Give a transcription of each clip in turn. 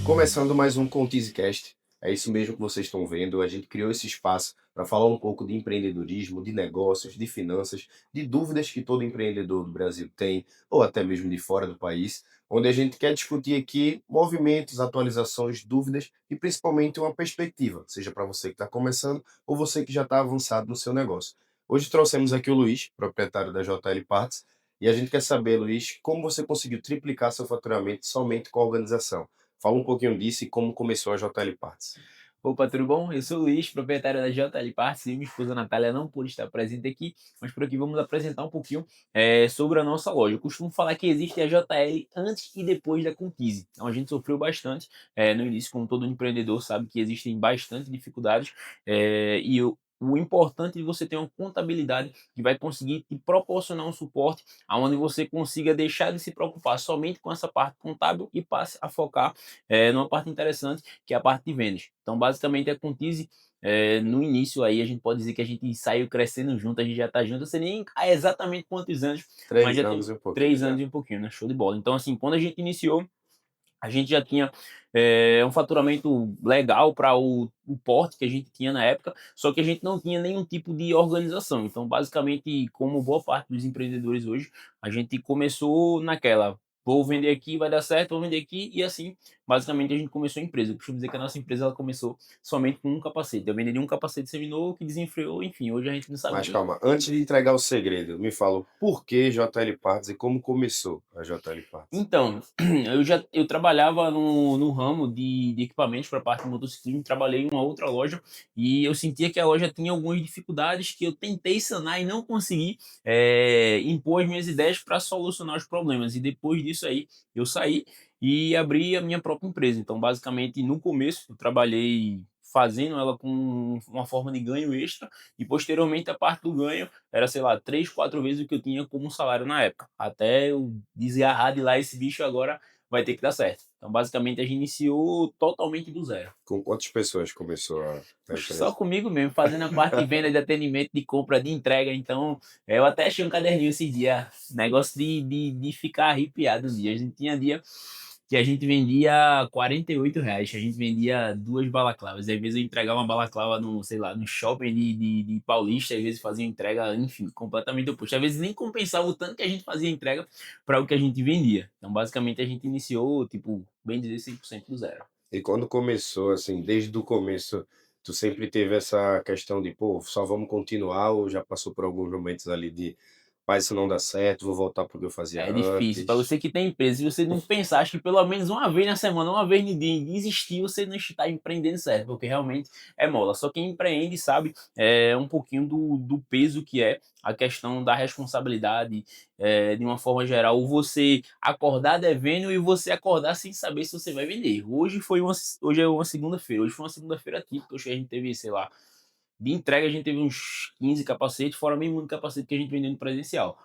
Começando mais um ContizeCast, é isso mesmo que vocês estão vendo. A gente criou esse espaço para falar um pouco de empreendedorismo, de negócios, de finanças, de dúvidas que todo empreendedor do Brasil tem, ou até mesmo de fora do país, onde a gente quer discutir aqui movimentos, atualizações, dúvidas e principalmente uma perspectiva, seja para você que está começando ou você que já está avançado no seu negócio. Hoje trouxemos aqui o Luiz, proprietário da JL Parts, e a gente quer saber, Luiz, como você conseguiu triplicar seu faturamento somente com a organização. Fala um pouquinho disso e como começou a JL Parts. Opa, tudo bom? Eu sou o Luiz, proprietário da JL Parts, e minha esposa Natália não pôde estar presente aqui, mas por aqui vamos apresentar um pouquinho sobre a nossa loja. Eu costumo falar que existe a JL antes e depois da Conquise. Então a gente sofreu bastante no início, como todo empreendedor sabe que existem bastante dificuldades, o importante é você ter uma contabilidade que vai conseguir te proporcionar um suporte onde você consiga deixar de se preocupar somente com essa parte contábil e passe a focar numa parte interessante, que é a parte de vendas. Então, basicamente, a Contize, no início aí, a gente pode dizer que a gente saiu crescendo junto, a gente já está junto, eu sei nem há exatamente quantos anos, mas Três já tem anos e um pouquinho 3 anos já. e um pouquinho, né? Show de bola. Então, assim, quando a gente iniciou, a gente já tinha um faturamento legal para o porte que a gente tinha na época, só que a gente não tinha nenhum tipo de organização. Então, basicamente, como boa parte dos empreendedores hoje, a gente começou naquela, vou vender aqui, vai dar certo, vou vender aqui, e assim, basicamente, a gente começou a empresa. Eu costumo dizer que a nossa empresa ela começou somente com um capacete. Eu venderia um capacete seminovo que desenfreou, enfim, hoje a gente não sabe Mas nem. calma, antes de entregar o segredo, me fala o porquê JL Parts e como começou a JL Parts. Então, eu trabalhava no ramo de equipamentos para parte de motociclismo, trabalhei em uma outra loja e eu sentia que a loja tinha algumas dificuldades que eu tentei sanar e não consegui impor as minhas ideias para solucionar os problemas. E depois disso aí, eu saí e abri a minha própria empresa. Então, basicamente, no começo, eu trabalhei fazendo ela com uma forma de ganho extra e posteriormente a parte do ganho era, sei lá, 3, 4 vezes o que eu tinha como salário na época. Até eu desgarrar de lá esse bicho agora vai ter que dar certo. Então, basicamente, a gente iniciou totalmente do zero. Com quantas pessoas começou a Oxe, só empresa? comigo mesmo, fazendo a parte de venda, de atendimento, de compra, de entrega. Então, eu até achei um caderninho esse dia. Negócio de ficar arrepiado um dia. A gente tinha dia que a gente vendia R$ 48, a gente vendia 2 balaclavas. Às vezes eu entregava uma balaclava no, sei lá, no shopping de Paulista, às vezes fazia entrega, enfim, completamente oposto. Às vezes nem compensava o tanto que a gente fazia entrega para o que a gente vendia. Então, basicamente, a gente iniciou, tipo, bem dizer, 100% do zero. E quando começou, assim, desde o começo, tu sempre teve essa questão de, pô, só vamos continuar ou já passou por alguns momentos ali de, pá, isso não dá certo, vou voltar para o que eu fazia É difícil. Para antes? você que tem empresa, se você não pensar, acho que pelo menos uma vez na semana, uma vez no dia, em desistir, você não está empreendendo certo, porque realmente é mola. Só quem empreende sabe um pouquinho do peso que é a questão da responsabilidade, de uma forma geral, você acordar devendo e você acordar sem saber se você vai vender. Hoje é uma segunda-feira, hoje foi uma segunda-feira típica, hoje a gente teve, sei lá, de entrega a gente teve uns 15 capacetes, fora mesmo muito capacete que a gente vendeu no presencial.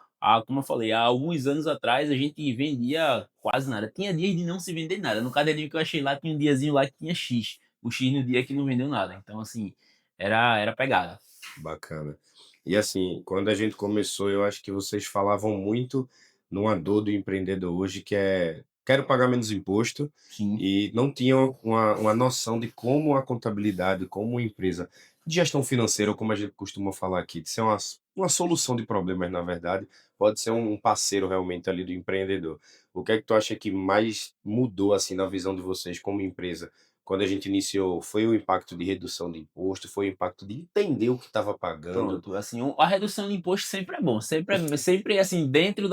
Como eu falei, há alguns anos atrás a gente vendia quase nada. Tinha dias de não se vender nada. No caderninho que eu achei lá, tinha um diazinho lá que tinha X. O X no dia que não vendeu nada. Então, assim, era pegada. Bacana. E assim, quando a gente começou, eu acho que vocês falavam muito numa dor do empreendedor hoje, que é quero pagar menos imposto, Sim. e não tinham uma noção de como a contabilidade, como uma empresa de gestão financeira, ou como a gente costuma falar aqui, de ser uma solução de problemas, na verdade, pode ser um parceiro realmente ali do empreendedor. O que é que tu acha que mais mudou assim na visão de vocês como empresa? Quando a gente iniciou, foi o impacto de redução de imposto, foi o impacto de entender o que estava pagando. Pronto, assim, a redução de imposto sempre é bom, sempre assim, dentro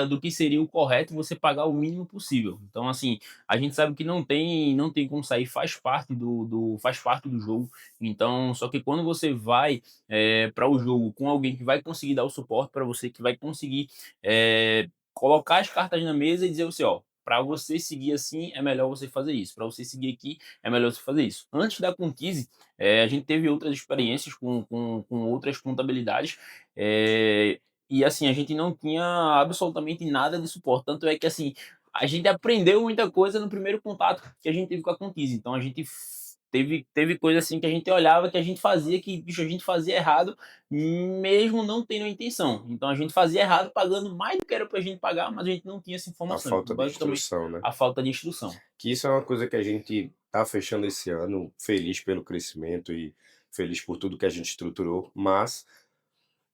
do que seria o correto, você pagar o mínimo possível. Então, assim, a gente sabe que não tem como sair, faz parte do jogo. Então, só que quando você vai para o jogo com alguém que vai conseguir dar o suporte para você, que vai conseguir colocar as cartas na mesa e dizer você, ó, para você seguir assim, é melhor você fazer isso. Para você seguir aqui, é melhor você fazer isso. Antes da Conquise, a gente teve outras experiências com outras contabilidades, e assim, a gente não tinha absolutamente nada de suporte. Tanto é que assim, a gente aprendeu muita coisa no primeiro contato que a gente teve com a Contize. Então a gente teve coisa assim que a gente olhava que a gente fazia, que, bicho, a gente fazia errado, mesmo não tendo a intenção. Então a gente fazia errado pagando mais do que era pra gente pagar, mas a gente não tinha essa A informação. Então, falta de basicamente, instrução, né? a falta de instrução. Que isso é uma coisa que a gente tá fechando esse ano feliz pelo crescimento e feliz por tudo que a gente estruturou, mas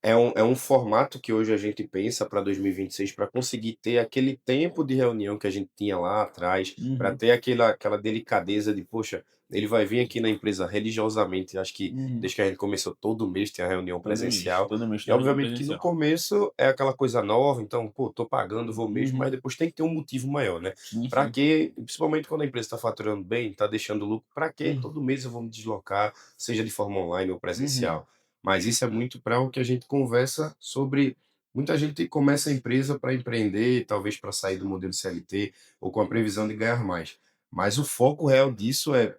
é um formato que hoje a gente pensa para 2026 para conseguir ter aquele tempo de reunião que a gente tinha lá atrás, para Uhum, ter aquela delicadeza de, poxa, ele vai vir aqui na empresa religiosamente, acho que uhum. desde que a gente começou todo mês tem a reunião presencial, Todo mês e tem reunião obviamente que no presencial. começo é aquela coisa nova, então, pô, tô pagando, vou mesmo, Uhum. mas depois tem que ter um motivo maior, né? Sim, Para sim. quê? Principalmente quando a empresa está faturando bem, está deixando lucro, para quê? Uhum, Todo mês eu vou me deslocar, seja de forma online ou uhum. presencial. Mas isso é muito para o que a gente conversa sobre. Muita gente começa a empresa para empreender, talvez para sair do modelo CLT ou com a previsão de ganhar mais. Mas o foco real disso é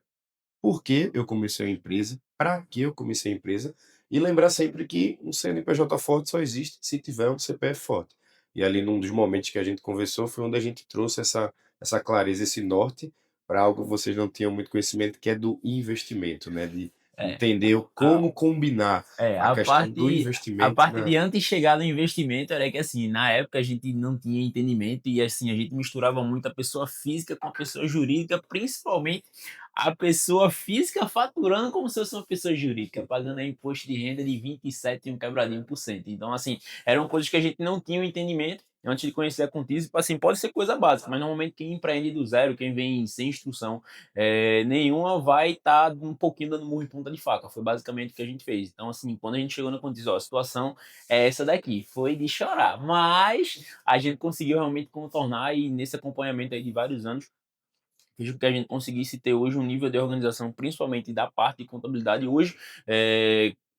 por que eu comecei a empresa, para que eu comecei a empresa, e lembrar sempre que um CNPJ forte só existe se tiver um CPF forte. E ali num dos momentos que a gente conversou foi onde a gente trouxe essa clareza, esse norte para algo que vocês não tinham muito conhecimento, que é do investimento, né? De É. entender o A, como combinar a a questão do parte, a investimento parte na. de antes de chegar no investimento era que, assim, na época a gente não tinha entendimento e, assim, a gente misturava muito a pessoa física com a pessoa jurídica, principalmente a pessoa física faturando como se fosse uma pessoa jurídica, pagando aí imposto de renda de 27 e um quebradinho por cento. Então, assim, eram coisas que a gente não tinha o entendimento antes de conhecer a Contiz. Assim, pode ser coisa básica, mas normalmente quem empreende do zero, quem vem sem instrução, nenhuma vai estar um pouquinho dando murro em ponta de faca. Foi basicamente o que a gente fez. Então, assim, quando a gente chegou na Contiz, ó, a situação é essa daqui. Foi de chorar, mas a gente conseguiu realmente contornar e nesse acompanhamento aí de vários anos, fez com que a gente conseguisse ter hoje um nível de organização, principalmente da parte de contabilidade. Hoje,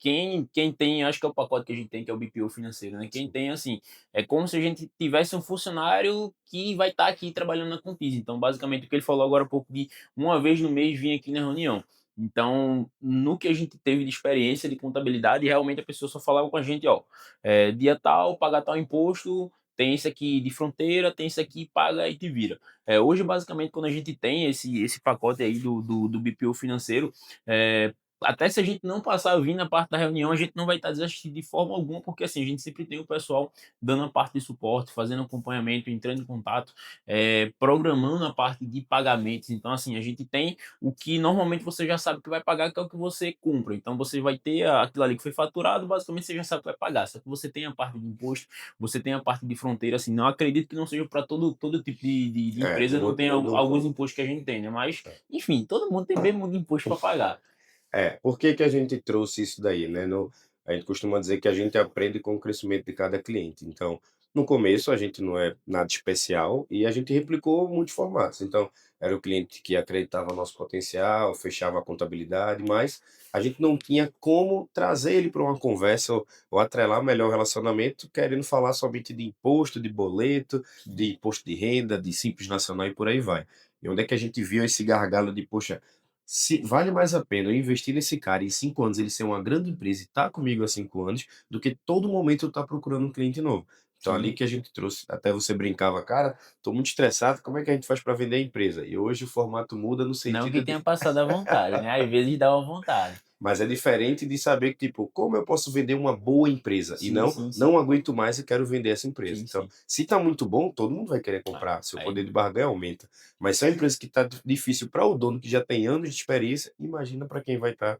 quem tem, acho que é o pacote que a gente tem, que é o BPO financeiro, né? Quem tem, assim, é como se a gente tivesse um funcionário que vai estar aqui trabalhando na Contis. Então, basicamente, o que ele falou agora há pouco de uma vez no mês vir aqui na reunião. Então, no que a gente teve de experiência de contabilidade, realmente a pessoa só falava com a gente, ó, dia tal, paga tal imposto, tem esse aqui de fronteira, tem esse aqui, paga e te vira. Hoje, basicamente, quando a gente tem esse pacote aí do BPO financeiro, até se a gente não passar a vir na parte da reunião, a gente não vai estar desistindo de forma alguma, porque assim, a gente sempre tem o pessoal dando a parte de suporte, fazendo acompanhamento, entrando em contato, programando a parte de pagamentos. Então, assim, a gente tem o que normalmente você já sabe que vai pagar, que é o que você compra. Então, você vai ter aquilo ali que foi faturado, basicamente você já sabe que vai pagar. Só que você tem a parte de imposto, você tem a parte de fronteira, assim, não acredito que não seja para todo tipo de empresa, não tem Não, alguns impostos que a gente tem, né? Mas, enfim, todo mundo tem mesmo de imposto para pagar. Por que que a gente trouxe isso daí, né? A gente costuma dizer que a gente aprende com o crescimento de cada cliente. Então, no começo a gente não é nada especial e a gente replicou muitos formatos. Então, era o cliente que acreditava no nosso potencial, fechava a contabilidade, mas a gente não tinha como trazer ele para uma conversa ou atrelar melhor o relacionamento, querendo falar somente de imposto, de boleto, Sim. de imposto de renda, de Simples Nacional e por aí vai. E onde é que a gente viu esse gargalo de, poxa, se vale mais a pena eu investir nesse cara em 5 anos, ele ser uma grande empresa e estar comigo há 5 anos, do que todo momento eu estar procurando um cliente novo. Então ali Sim. que a gente trouxe, até você brincava, cara, estou muito estressado, como é que a gente faz para vender a empresa? E hoje o formato muda no Não que sentido tenha de, passado à vontade, né? Às vezes dá uma vontade. mas é diferente de saber que, tipo, como eu posso vender uma boa empresa e Sim, não, sim, sim. não aguento mais e quero vender essa empresa. Sim, Então, sim. se está muito bom, todo mundo vai querer Ah, comprar, seu aí, poder de barganha aumenta. Mas se é uma empresa que está difícil para o dono que já tem anos de experiência, imagina para quem vai estar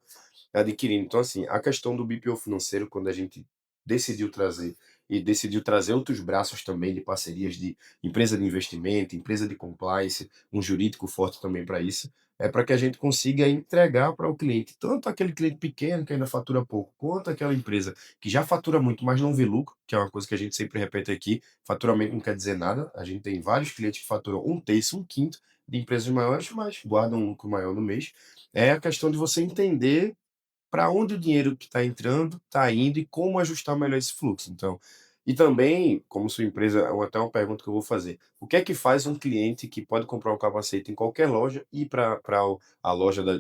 adquirindo. Então, assim, a questão do BPO financeiro, quando a gente decidiu trazer e decidiu trazer outros braços também de parcerias de empresa de investimento, empresa de compliance, um jurídico forte também para isso, é para que a gente consiga entregar para o cliente, tanto aquele cliente pequeno que ainda fatura pouco, quanto aquela empresa que já fatura muito, mas não vê lucro, que é uma coisa que a gente sempre repete aqui, faturamento não quer dizer nada, a gente tem vários clientes que faturam um terço, um quinto de empresas maiores, mas guardam um lucro maior no mês. É a questão de você entender para onde o dinheiro que está entrando está indo e como ajustar melhor esse fluxo. Então, e também, como sua empresa, até uma pergunta que eu vou fazer. O que é que faz um cliente que pode comprar um capacete em qualquer loja ir para a loja da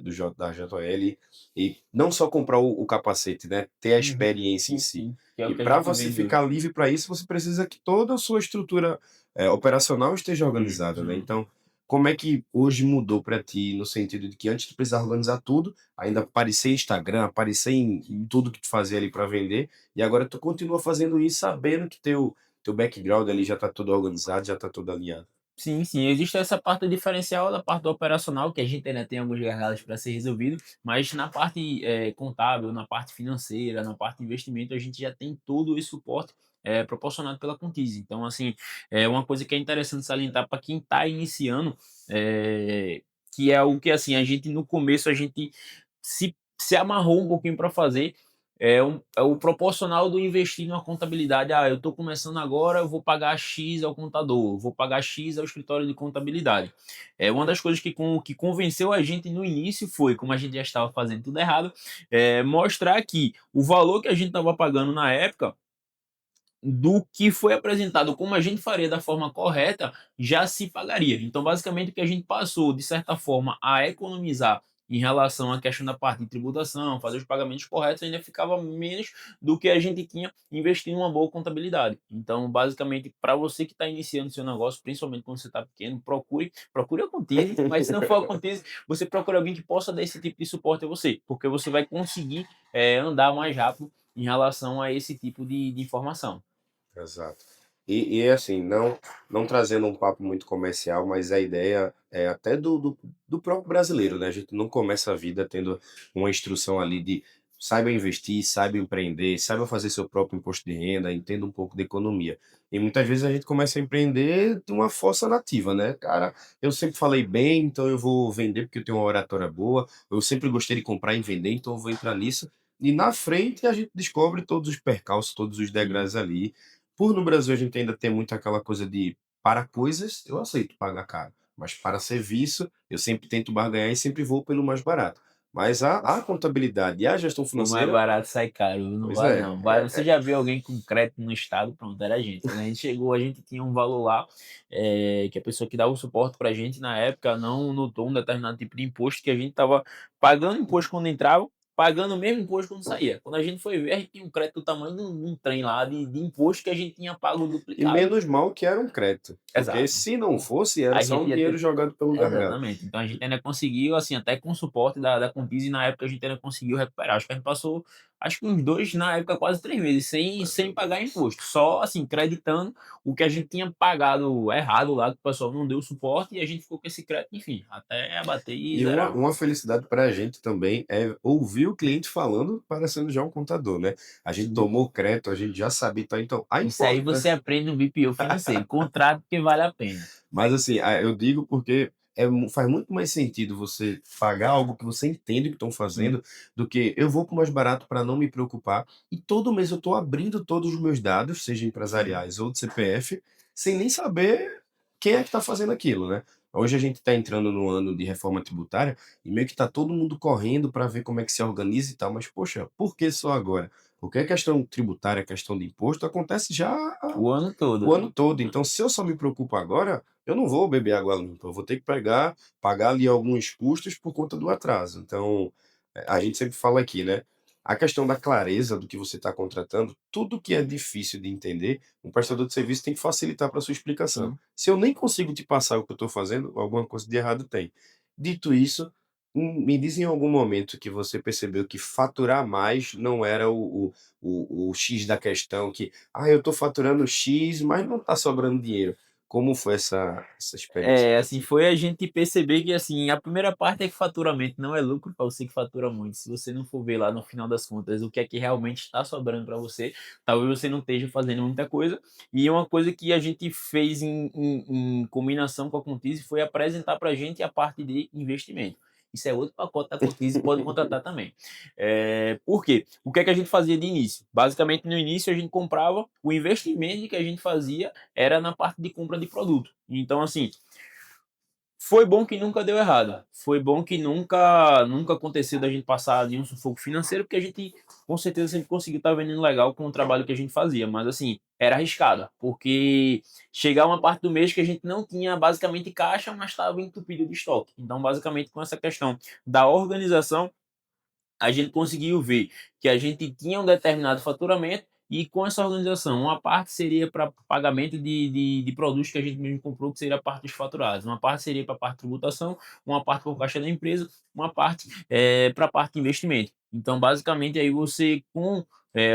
JL e não só comprar o capacete, né? Ter a uhum. experiência em Sim, si. sim. Que é o E que a para gente você vende hoje. ficar livre para isso, você precisa que toda a sua estrutura operacional esteja organizada, né? Então, como é que hoje mudou para ti, no sentido de que antes tu precisava organizar tudo, ainda aparecer em Instagram, aparecer em tudo que tu fazia ali para vender, e agora tu continua fazendo isso sabendo que teu background ali já está todo organizado, já está todo alinhado. Sim, sim, existe essa parte diferencial da parte do operacional, que a gente ainda tem alguns gargalos para ser resolvido, mas na parte, contábil, na parte financeira, na parte de investimento, a gente já tem todo esse suporte, proporcionado pela Contize. Então, assim, é uma coisa que é interessante salientar para quem está iniciando, que é algo que, assim, a gente no começo a gente se amarrou um pouquinho para fazer, é o proporcional do investir numa contabilidade. Ah, eu estou começando agora, eu vou pagar X ao contador, eu vou pagar X ao escritório de contabilidade. É uma das coisas que convenceu a gente no início foi, como a gente já estava fazendo tudo errado, mostrar que o valor que a gente estava pagando na época do que foi apresentado como a gente faria da forma correta, já se pagaria. Então, basicamente, o que a gente passou, de certa forma, a economizar em relação à questão da parte de tributação, fazer os pagamentos corretos, ainda ficava menos do que a gente tinha investindo em uma boa contabilidade. Então, basicamente, para você que está iniciando seu negócio, principalmente quando você está pequeno, procure a Contise, mas se não for a Contise, você procure alguém que possa dar esse tipo de suporte a você, porque você vai conseguir andar mais rápido em relação a esse tipo de informação. Exato. E assim, não trazendo um papo muito comercial, mas a ideia é até do próprio brasileiro, né, a gente não começa a vida tendo uma instrução ali de saiba investir, saiba empreender, saiba fazer seu próprio imposto de renda, entenda um pouco de economia. E muitas vezes a gente começa a empreender de uma força nativa, né, "Cara, eu sempre falei bem, então eu vou vender porque eu tenho uma oratória boa, eu sempre gostei de comprar e vender, então eu vou entrar nisso", e na frente a gente descobre todos os percalços, todos os Sim. degraus ali, por no Brasil a gente ainda tem muito aquela coisa de para coisas eu aceito pagar caro, mas para serviço eu sempre tento barganhar e sempre vou pelo mais barato. Mas a contabilidade e a gestão O mais financeira, barato sai caro, não pois vale é, não. Você já viu alguém com crédito no estado? Pronto, era a gente. Quando a gente chegou, a gente tinha um valor lá, que a pessoa que dava o suporte pra gente na época não notou um determinado tipo de imposto que a gente estava pagando imposto quando entrava, pagando o mesmo imposto quando saía. Quando a gente foi ver, a gente tinha um crédito do tamanho de um trem lá de imposto que a gente tinha pago e duplicado. menos mal que era um crédito, porque Exato. se não fosse era A só gente um ia dinheiro ter. jogado pelo gargalo. Exatamente. Então a gente ainda conseguiu, assim, até com o suporte da Compis, e na época a gente ainda conseguiu recuperar. Acho que a gente passou, acho que uns 2 na época, quase 3 meses, sem pagar imposto. Só, assim, creditando o que a gente tinha pagado errado lá, que o pessoal não deu suporte, e a gente ficou com esse crédito, enfim, até abater e E uma zerar. uma felicidade para a gente também é ouvir o cliente falando parecendo já um contador, né. A gente Sim. tomou crédito, a gente já sabia, então a Isso aí você importância. aprende no BPO financeiro. Contrato porque vale a pena. Mas assim, eu digo porque faz muito mais sentido você pagar algo que você entende que estão Sim. fazendo, do que eu vou para o mais barato para não me preocupar, e todo mês eu estou abrindo todos os meus dados, seja Sim. empresariais ou de CPF, sem nem saber quem é que está fazendo aquilo, né. Hoje a gente está entrando no ano de reforma tributária, e meio que está todo mundo correndo para ver como é que se organiza e tal, mas poxa, por que só agora? Porque a questão tributária, a questão de imposto acontece já O ano o todo. ano todo. Então, se eu só me preocupo agora, eu não vou beber água limpa, eu vou ter que pagar ali alguns custos por conta do atraso. Então, a gente sempre fala aqui, né, a questão da clareza do que você está contratando, tudo que é difícil de entender, um prestador de serviço tem que facilitar para sua explicação. Sim. Se eu nem consigo te passar o que eu estou fazendo, alguma coisa de errado tem. Dito isso, me diz em algum momento que você percebeu que faturar mais não era o X da questão, que eu estou faturando X, mas não está sobrando dinheiro. Como foi essa experiência É, para assim, ti? foi a gente perceber que, assim, a primeira parte é que faturamento não é lucro para você que fatura muito. Se você não for ver lá no final das contas o que é que realmente está sobrando para você, talvez você não esteja fazendo muita coisa. E uma coisa que a gente fez em combinação com a Contize foi apresentar para a gente a parte de investimento. Isso é outro pacote da Contize, pode contratar também. Por quê? O que é que a gente fazia de início? Basicamente, no início, a gente comprava, o investimento que a gente fazia era na parte de compra de produto. Então, assim, foi bom que nunca deu errado. Foi bom que nunca aconteceu da gente passar de um sufoco financeiro, porque a gente com certeza sempre conseguiu estar vendendo legal com o trabalho que a gente fazia. Mas assim, era arriscado, porque chegava uma parte do mês que a gente não tinha basicamente caixa, mas estava entupido de estoque. Então, basicamente, com essa questão da organização, a gente conseguiu ver que a gente tinha um determinado faturamento e com essa organização, uma parte seria para pagamento de produtos que a gente mesmo comprou, que seria a parte dos faturados, uma parte seria para a parte de tributação, uma parte para o caixa da empresa, uma parte para a parte de investimento. Então, basicamente, aí você com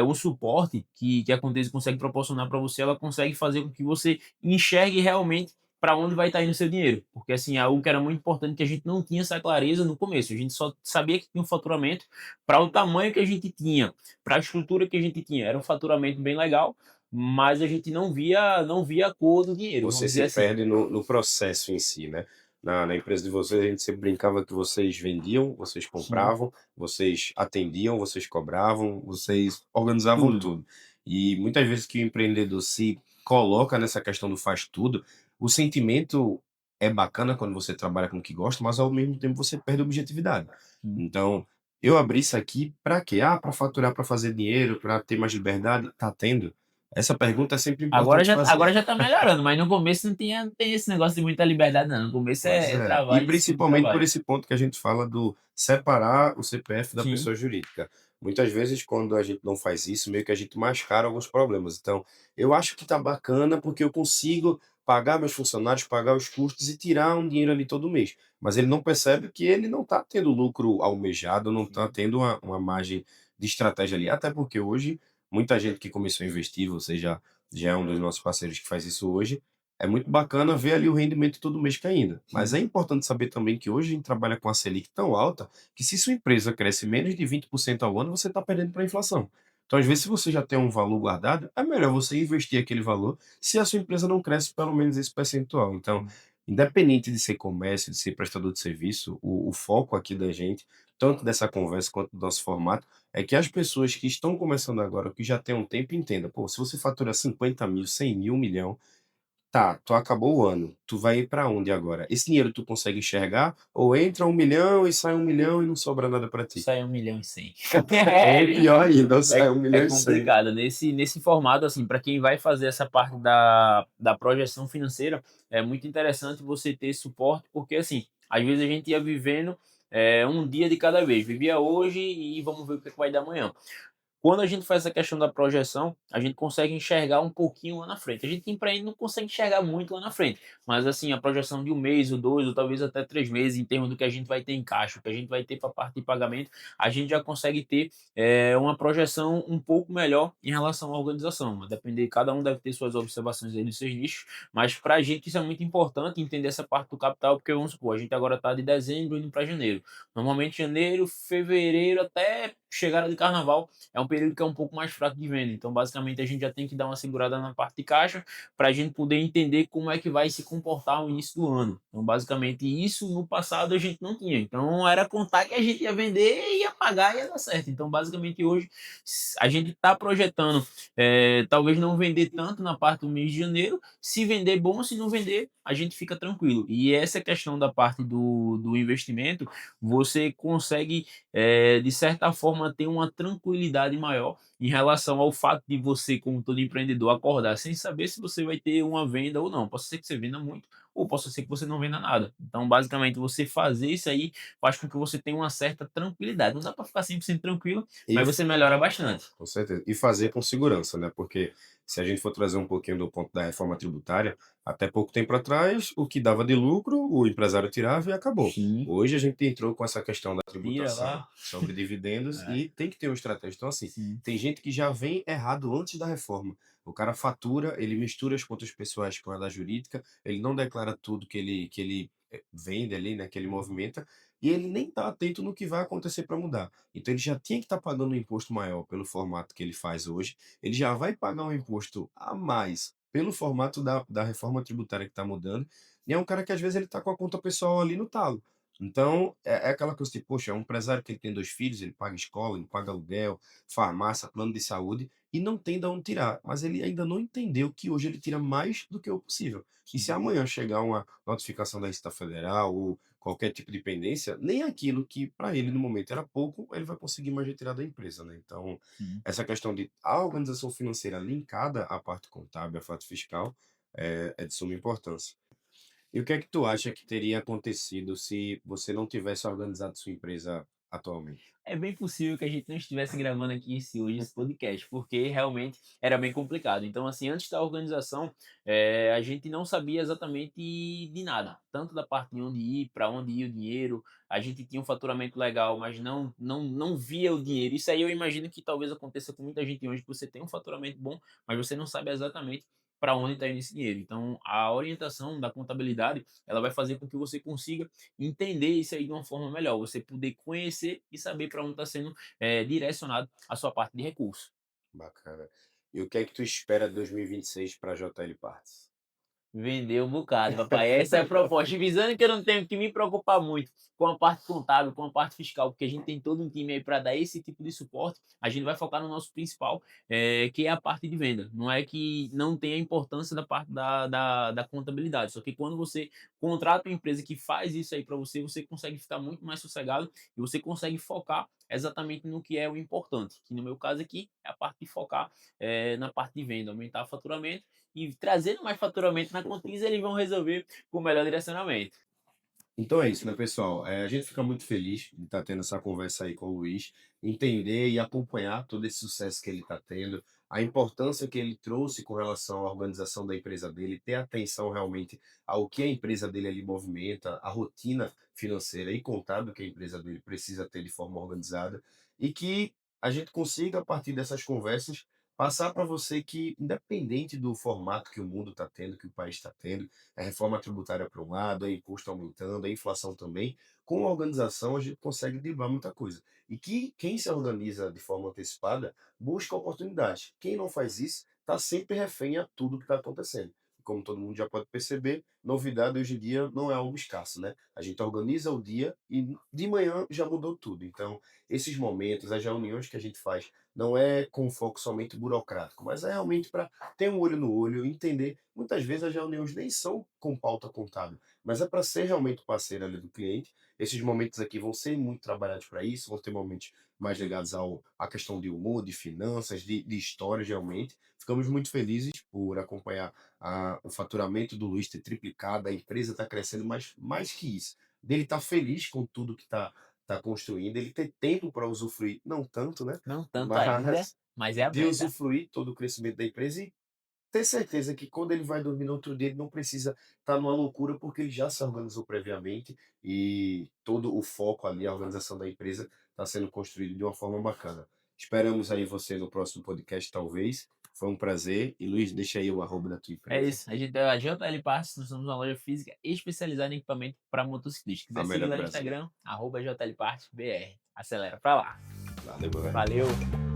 o suporte que a Contese consegue proporcionar para você, ela consegue fazer com que você enxergue realmente para onde vai estar indo o seu dinheiro. Porque, assim, algo que era muito importante que a gente não tinha essa clareza no começo. A gente só sabia que tinha um faturamento para o tamanho que a gente tinha, para a estrutura que a gente tinha. Era um faturamento bem legal, mas a gente não via a cor do dinheiro, Você vamos dizer se assim. perde no processo em si, né. Na empresa de vocês, a gente sempre brincava que vocês vendiam, vocês Sim, compravam, vocês atendiam, vocês cobravam, vocês organizavam tudo. tudo. E muitas vezes que o empreendedor se coloca nessa questão do faz tudo, o sentimento é bacana quando você trabalha com o que gosta, mas ao mesmo tempo você perde a objetividade. Sim. Então, eu abri isso aqui para quê? Ah, para faturar, para fazer dinheiro, para ter mais liberdade? Tá tendo. Essa pergunta é sempre Agora importante já fazer. agora já tá melhorando, mas no começo não tem esse negócio de muita liberdade não, no começo Pois é é. E trabalho em cima de principalmente por trabalho. esse ponto que a gente fala do separar o CPF da Sim, pessoa jurídica. Muitas vezes, quando a gente não faz isso, meio que a gente mascara alguns problemas. Então, eu acho que tá bacana porque eu consigo pagar meus funcionários, pagar os custos e tirar um dinheiro ali todo mês. Mas ele não percebe que ele não está tendo lucro almejado, não está sim. tendo uma margem de estratégia ali. Até porque hoje, muita gente que começou a investir, você já é um dos nossos parceiros que faz isso hoje, é muito bacana ver ali o rendimento todo mês caindo, mas Sim. é importante saber também que hoje a gente trabalha com a Selic tão alta, que se sua empresa cresce menos de 20% ao ano, você está perdendo para a inflação. Então, às vezes, se você já tem um valor guardado, é melhor você investir aquele valor, se a sua empresa não cresce pelo menos esse percentual. Então, Sim. independente de ser comércio, de ser prestador de serviço, o foco aqui da gente, tanto dessa conversa quanto do nosso formato, é que as pessoas que estão começando agora, que já têm um tempo, entendam, pô, se você fatura 50 mil, 100 mil, 1 milhão, tá, tu acabou o ano, tu vai ir pra onde agora? Esse dinheiro tu consegue enxergar ou entra 1 milhão e sai 1 milhão e não sobra nada pra ti? Sai 1.100.000. Ou pior ainda, ou É sai um é milhão e 100. complicado. Nesse formato, assim, para quem vai fazer essa parte da projeção financeira, é muito interessante você ter suporte, porque, assim, às vezes a gente ia vivendo, um dia de cada vez. Vivia hoje e vamos ver o que é que vai dar amanhã. Quando a gente faz essa questão da projeção, a gente consegue enxergar um pouquinho lá na frente. A gente que empreende não consegue enxergar muito lá na frente, mas assim, a projeção de um mês, ou 2, ou talvez até 3 meses, em termos do que a gente vai ter em caixa, o que a gente vai ter para a parte de pagamento, a gente já consegue ter uma projeção um pouco melhor em relação à organização. Vai depender, cada um deve ter suas observações aí dos seus nichos, mas para a gente isso é muito importante entender essa parte do capital, porque vamos supor, a gente agora está de dezembro indo para janeiro. Normalmente janeiro, fevereiro, até chegada de carnaval, é um período que é um pouco mais fraco de venda. Então, basicamente, a gente já tem que dar uma segurada na parte de caixa para a gente poder entender como é que vai se comportar o início do ano. Então, basicamente, isso no passado a gente não tinha. Então, era contar que a gente ia vender, ia pagar e ia dar certo. Então, basicamente, hoje a gente está projetando, talvez não vender tanto na parte do mês de janeiro. Se vender, bom. Se não vender, a gente fica tranquilo. E essa questão da parte do investimento, você consegue de certa forma, ter uma tranquilidade maior em relação ao fato de você, como todo empreendedor, acordar sem saber se você vai ter uma venda ou não. Pode ser que você venda muito, ou pode ser que você não venda nada. Então, basicamente, você fazer isso aí faz com que você tenha uma certa tranquilidade. Não dá para ficar 100% tranquilo, E mas você melhora bastante. Com certeza. E fazer com segurança, né, porque se a gente for trazer um pouquinho do ponto da reforma tributária, até pouco tempo atrás, o que dava de lucro, o empresário tirava e acabou. Sim, Hoje a gente entrou com essa questão da tira tributação lá. sobre dividendos É, e tem que ter uma estratégia. Então, assim, sim, tem gente que já vem errado antes da reforma. O cara fatura, ele mistura as contas pessoais com a da jurídica, ele não declara tudo que ele vende ali, né, que ele movimenta, e ele nem está atento no que vai acontecer para mudar. Então ele já tinha que estar pagando um imposto maior pelo formato que ele faz hoje, ele já vai pagar um imposto a mais pelo formato da reforma tributária que está mudando, e é um cara que às vezes ele está com a conta pessoal ali no talo. Então, é aquela coisa tipo, poxa, é um empresário que ele tem 2 filhos, ele paga escola, ele paga aluguel, farmácia, plano de saúde, e não tem de onde tirar. Mas ele ainda não entendeu que hoje ele tira mais do que o possível. E se sim, amanhã chegar uma notificação da Receita Federal ou qualquer tipo de pendência, nem aquilo que para ele no momento era pouco, ele vai conseguir mais retirar da empresa, né. Então, sim. essa questão de a organização financeira linkada à parte contábil, à parte fiscal, é de suma importância. E o que é que tu acha que teria acontecido se você não tivesse organizado sua empresa atualmente? É bem possível que a gente não estivesse gravando aqui hoje esse podcast, porque realmente era bem complicado. Então, assim, antes da organização, a gente não sabia exatamente de nada, tanto da parte de onde ir, para onde ia o dinheiro. A gente tinha um faturamento legal, mas não via o dinheiro. Isso aí eu imagino que talvez aconteça com muita gente hoje, que você tem um faturamento bom, mas você não sabe exatamente para onde está indo esse dinheiro. Então, a orientação da contabilidade, ela vai fazer com que você consiga entender isso aí de uma forma melhor, você poder conhecer e saber para onde está sendo direcionado a sua parte de recurso. Bacana. E o que é que tu espera de 2026 para a JL Parts? Vender um bocado, papai. Essa é a proposta. Visando que eu não tenho que me preocupar muito com a parte contábil, com a parte fiscal, porque a gente tem todo um time aí para dar esse tipo de suporte. A gente vai focar no nosso principal, que é a parte de venda. Não é que não tenha importância da parte da contabilidade, só que quando você contrata uma empresa que faz isso aí para você, você consegue ficar muito mais sossegado e você consegue focar exatamente no que é o importante, que no meu caso aqui é a parte de focar na parte de venda, aumentar o faturamento e trazendo mais faturamento na Contis, eles vão resolver com o melhor direcionamento. Então é isso, né, pessoal? A gente fica muito feliz de estar tendo essa conversa aí com o Luiz, entender e acompanhar todo esse sucesso que ele está tendo, a importância que ele trouxe com relação à organização da empresa dele, ter atenção realmente ao que a empresa dele ali movimenta, a rotina financeira e contábil que a empresa dele precisa ter de forma organizada, e que a gente consiga, a partir dessas conversas, passar para você que, independente do formato que o mundo está tendo, que o país está tendo, é reforma tributária para um lado, é imposto aumentando, é inflação também. Com a organização, a gente consegue driblar muita coisa. E que quem se organiza de forma antecipada busca oportunidades. Quem não faz isso está sempre refém a tudo que está acontecendo. E como todo mundo já pode perceber, novidade hoje em dia não é algo escasso, né? A gente organiza o dia e de manhã já mudou tudo. Então, esses momentos, as reuniões que a gente faz, não é com foco somente burocrático, mas é realmente para ter um olho no olho, entender. Muitas vezes as reuniões nem são com pauta contábil, mas é para ser realmente parceiro ali do cliente. Esses momentos aqui vão ser muito trabalhados para isso, vão ter momentos mais ligados à questão de humor, de finanças, de histórias realmente. Ficamos muito felizes por acompanhar o faturamento do Luiz ter triplicado, a empresa está crescendo, mas mais que isso, dele estar feliz com tudo que está construindo, ele ter tempo para usufruir, não tanto, né? Não tanto ainda, Mas mas é a de meta. usufruir todo o crescimento da empresa e ter certeza que quando ele vai dormir no outro dia, ele não precisa estar numa loucura, porque ele já se organizou previamente e todo o foco ali, a organização da empresa, está sendo construído de uma forma bacana. Esperamos aí você no próximo podcast, talvez. Foi um prazer. E Luiz, deixa aí o arroba da tua É empresa. isso. A gente é a JL Parts, nós somos uma loja física especializada em equipamento para motociclistas. A Quiser seguir melhor do lá no Brasil. Instagram, @JLPartsBR. Acelera pra lá. Valeu, meu velho. Valeu!